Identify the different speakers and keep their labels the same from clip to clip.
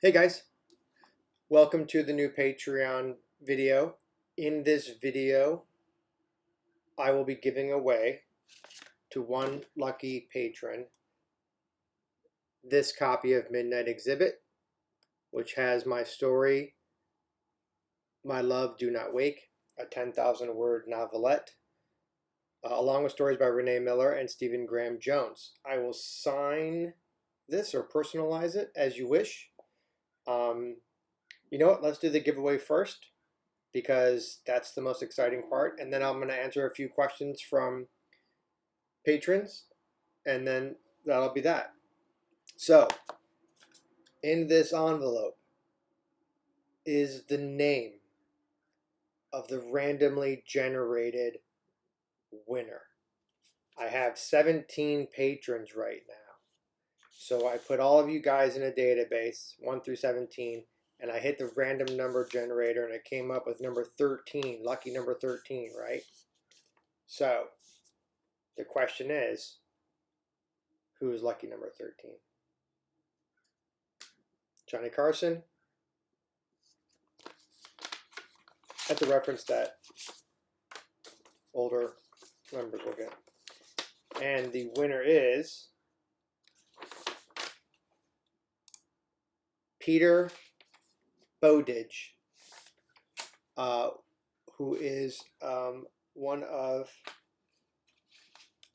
Speaker 1: Hey guys, welcome to the new Patreon video. In this video, I will be giving away to one lucky patron this copy of Midnight Exhibit, which has my story, My Love Do Not Wake, a 10,000 word novelette, along with stories by Renee Miller and Stephen Graham Jones. I will sign this or personalize it as you wish. You know what? Let's do the giveaway first, because that's the most exciting part. And then I'm going to answer a few questions from patrons, and then that'll be that. So, in this envelope is the name of the randomly generated winner. I have 17 patrons right now. So I put all of you guys in a database, 1 through 17, and I hit the random number generator, and it came up with number 13, lucky number 13, right? So the question is, who is lucky number 13? Johnny Carson? That's a reference that older members will get. And the winner is Peter Bowditch, who is one of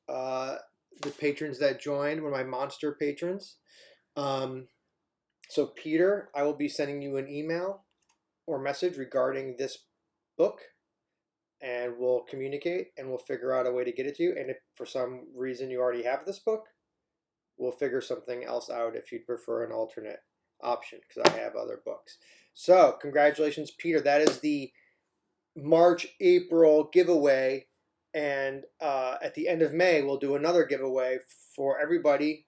Speaker 1: the patrons that joined, one of my monster patrons. So Peter, I will be sending you an email or message regarding this book, and we'll communicate and we'll figure out a way to get it to you. And if for some reason you already have this book, we'll figure something else out if you'd prefer an alternate option, because I have other books. So congratulations, Peter. That is the March-April giveaway, and at the end of May we'll do another giveaway for everybody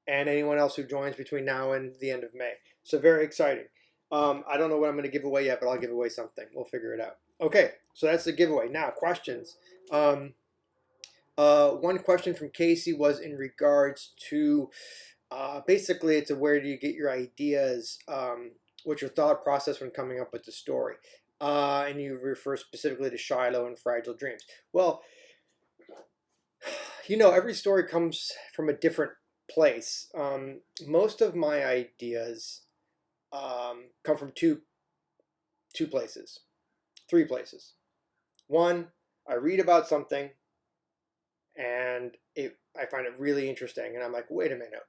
Speaker 1: and anyone else who joins between now and the end of May. So very exciting. I don't know what I'm going to give away yet, but I'll give away something. We'll figure it out. Okay, so that's the giveaway. Now, questions. One question from Casey was in regards to, basically, it's where do you get your ideas, what's your thought process when coming up with the story? And you refer specifically to Shiloh and Fragile Dreams. Well, you know, every story comes from a different place. Most of my ideas come from two places, three places. One, I read about something and I find it really interesting, and I'm like, wait a minute,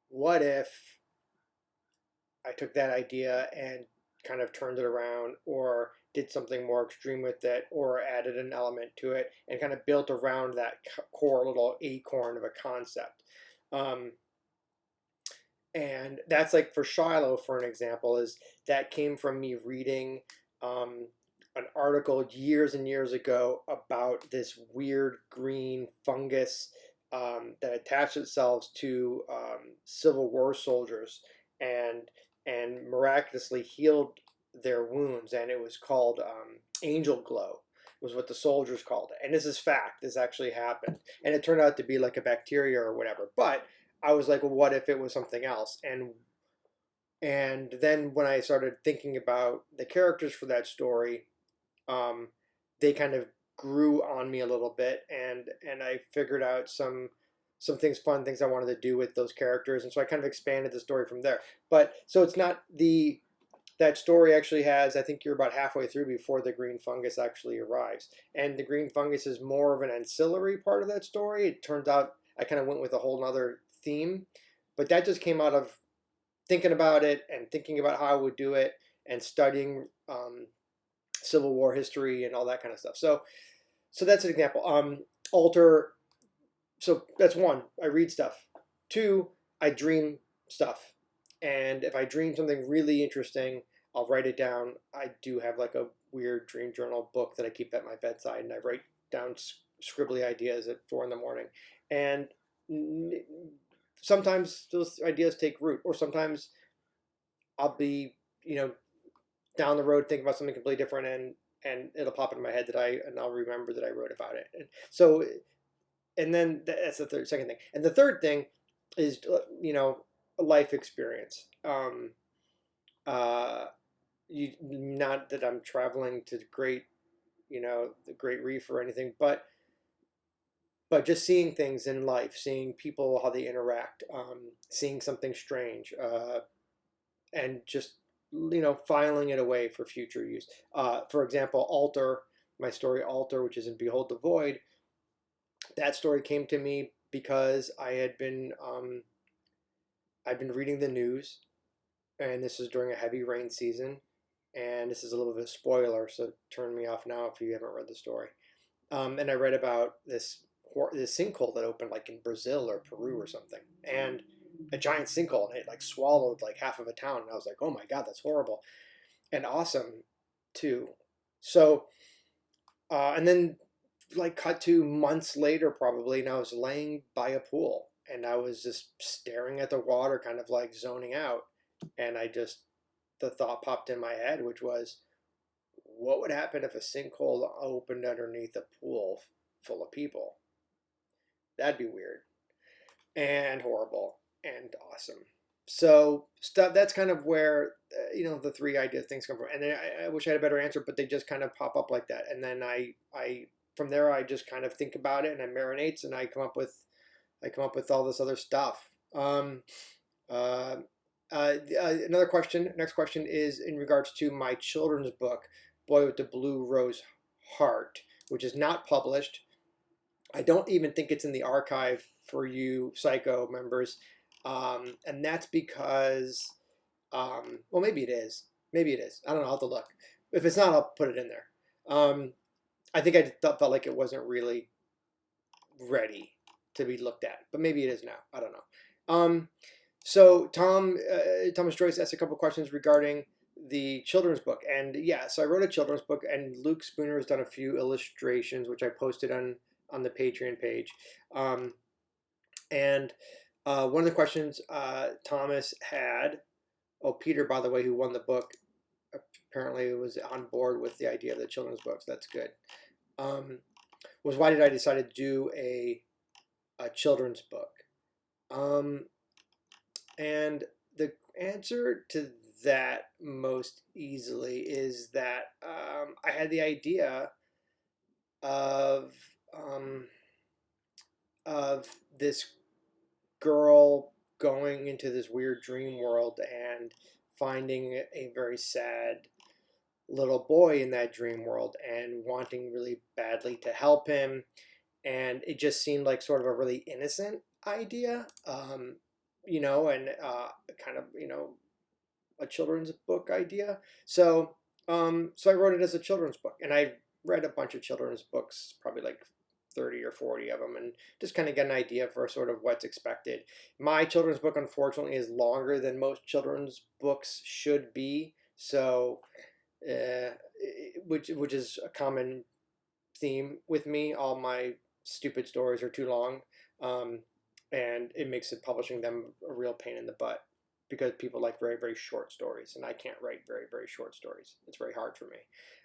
Speaker 1: what if I took that idea and kind of turned it around, or did something more extreme with it, or added an element to it and kind of built around that core little acorn of a concept. And that's like for Shiloh, for an example, is that came from me reading an article years and years ago about this weird green fungus that attached itself to Civil War soldiers and miraculously healed their wounds, and it was called angel glow, was what the soldiers called it. And this is fact, this actually happened, and it turned out to be like a bacteria or whatever. But I was like, well, what if it was something else? And then when I started thinking about the characters for that story, they kind of grew on me a little bit, and I figured out some fun things I wanted to do with those characters, and so I kind of expanded the story from there. But so it's not that story actually has, I think you're about halfway through before the green fungus actually arrives, and the green fungus is more of an ancillary part of that story. It turns out I kind of went with a whole nother theme, but that just came out of thinking about it and thinking about how I would do it and studying Civil War history and all that kind of stuff. So that's an example. So that's one, I read stuff. Two, I dream stuff. And if I dream something really interesting, I'll write it down. I do have like a weird dream journal book that I keep at my bedside, and I write down scribbly ideas at 4 in the morning. And sometimes those ideas take root, or sometimes I'll be, down the road thinking about something completely different, and it'll pop into my head and I'll remember that I wrote about it. And so, and then that's the second thing. And the third thing is, a life experience. Uh, not that I'm traveling to the Great Reef or anything, but just seeing things in life, seeing people how they interact, seeing something strange, and just filing it away for future use. For example, Alter, my story Alter, which is in Behold the Void. That story came to me because I'd been reading the news, and this is during a heavy rain season, and this is a little bit of a spoiler, so turn me off now if you haven't read the story. And I read about this sinkhole that opened like in Brazil or Peru or something, and a giant sinkhole, and it like swallowed like half of a town. And I was like, oh my god, that's horrible and awesome too. So, and then like cut to months later probably, and I was laying by a pool, and I was just staring at the water, kind of like zoning out, and the thought popped in my head, which was, what would happen if a sinkhole opened underneath a pool full of people? That'd be weird and horrible and awesome. So stuff that's kind of where the three idea things come from. And then I wish I had a better answer, but they just kind of pop up like that. And then I from there I just kind of think about it, and I marinates, and I come up with all this other stuff. Another question. Next question is in regards to my children's book, Boy with the Blue Rose Heart, which is not published. I don't even think it's in the archive for you Psycho members, and that's because, well, maybe it is. Maybe it is. I don't know. I'll have to look. If it's not, I'll put it in there. I think I felt like it wasn't really ready to be looked at, but maybe it is now. I don't know. So Thomas Joyce asked a couple questions regarding the children's book, and yeah, so I wrote a children's book, and Luke Spooner has done a few illustrations, which I posted on the Patreon page. And one of the questions Thomas had, Peter, by the way, who won the book, apparently was on board with the idea of the children's books. That's good. Was why did I decide to do a children's book? And the answer to that most easily is that I had the idea of this girl going into this weird dream world and finding a very sad little boy in that dream world and wanting really badly to help him. And it just seemed like sort of a really innocent idea, and kind of, a children's book idea. So I wrote it as a children's book, and I read a bunch of children's books, probably like 30 or 40 of them, and just kind of get an idea for sort of what's expected. My children's book, unfortunately, is longer than most children's books should be, so which is a common theme with me. All my stupid stories are too long, and it makes publishing them a real pain in the butt, because people like very, very short stories, and I can't write very, very short stories. It's very hard for me,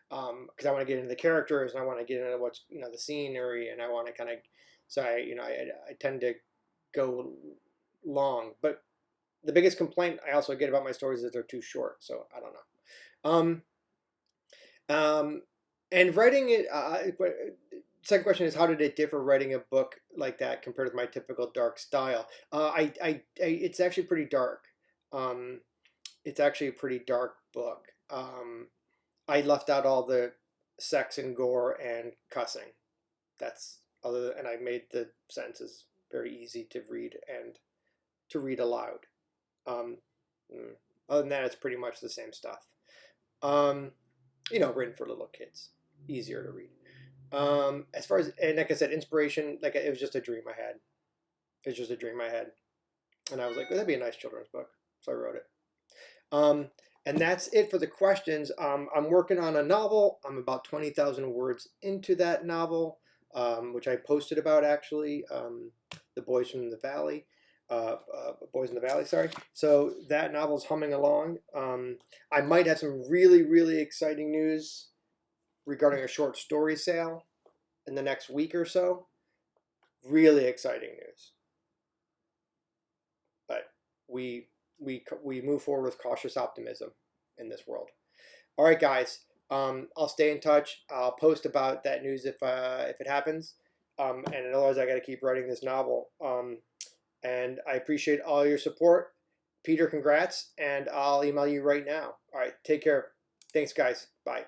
Speaker 1: because I want to get into the characters, and I want to get into what's the scenery, and I want to kind of, so I tend to go long. But the biggest complaint I also get about my stories is that they're too short. So I don't know. And writing it. Second question is, how did it differ writing a book like that compared with my typical dark style? It's actually pretty dark. It's actually a pretty dark book. I left out all the sex and gore and cussing. And I made the sentences very easy to read and to read aloud. Other than that, it's pretty much the same stuff. Written for little kids, easier to read. As far as, and like I said, inspiration, like it was just a dream I had. It's just a dream I had, and I was like, that'd be a nice children's book, so I wrote it. And that's it for the questions. I'm working on a novel. I'm about 20,000 words into that novel, which I posted about actually. The Boys from the Valley, Boys in the Valley. Sorry. So that novel's humming along. I might have some really, really exciting news regarding a short story sale in the next week or so. Really exciting news. But we move forward with cautious optimism in this world. All right, guys. I'll stay in touch. I'll post about that news if it happens. And otherwise, I got to keep writing this novel. And I appreciate all your support. Peter, congrats, and I'll email you right now. All right, take care. Thanks, guys. Bye.